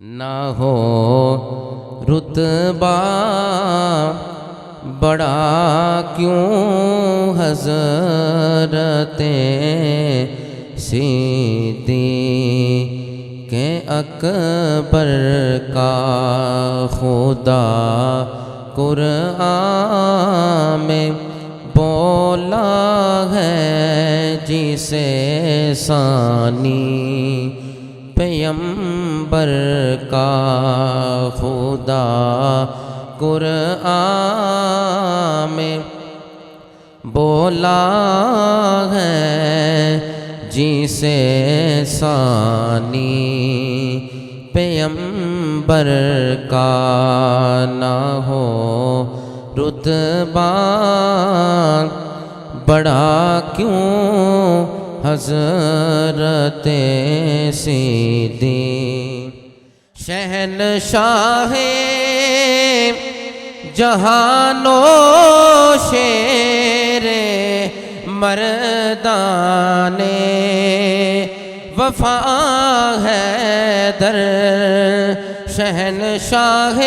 نہ ہو رتبہ بڑا کیوں حضرت صدیق اکبر کا خدا قرآن میں بولا ہے جسے ثانی پیغمبر کا خدا قرآن میں بولا ہے جسے ثانی پیغمبر کا نہ ہو رتبہ بڑا کیوں حضرت صدیق شہنشاہ جہانو شیر مردان وفا حیدر شہنشاہ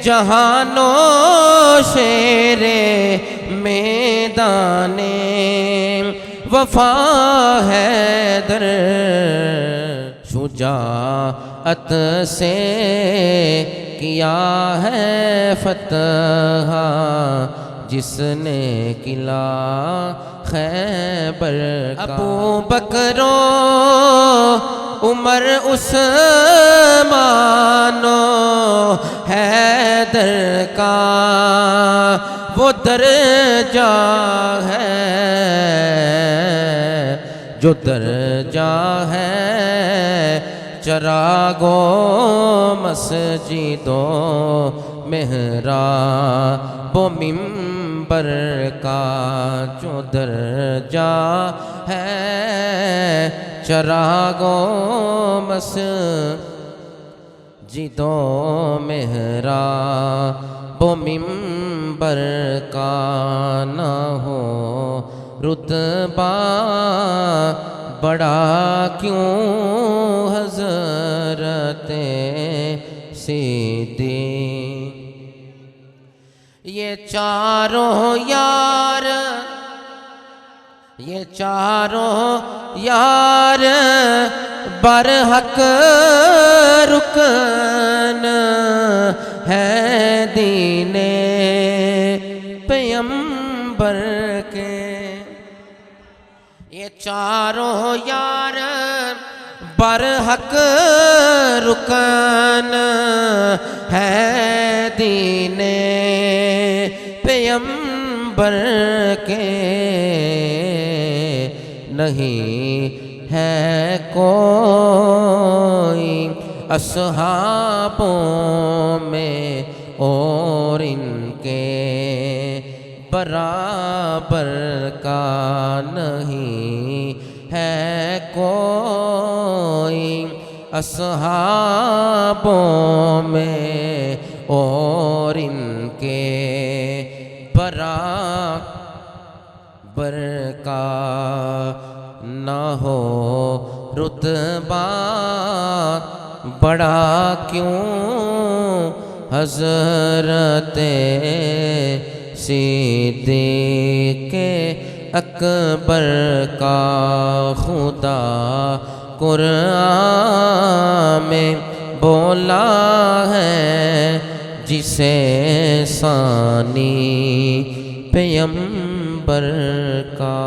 جہانو شیر میدان وفا حیدر شجاعت سے کیا ہے فتح جس نے قلعہ خیبر کا ابو بکر و عمر عثمان و حیدر کا وہ درجہ ہے جو درجہ ہے چراغوں مسجدوں محراب و منبر کا جو درجہ ہے چراغوں مسجدوں محراب و منبر کا نہ ہو رتبہ بڑا کیوں حضرت صدیق یہ چاروں یار برحق رکن ہے دین پیغمبر کے یہ چاروں یار برحق رکن ہے دین پیغمبر کے نہیں ہے کوئی اصحابوں میں اور ان کے برابر کا نہیں ہے کوئی اصحابوں میں اور ان کے برابر کا نہ ہو رتبہ بڑا کیوں حضرت صدیق اکبر کا خدا قرآن میں بولا ہے جسے ثانی پیغمبر کا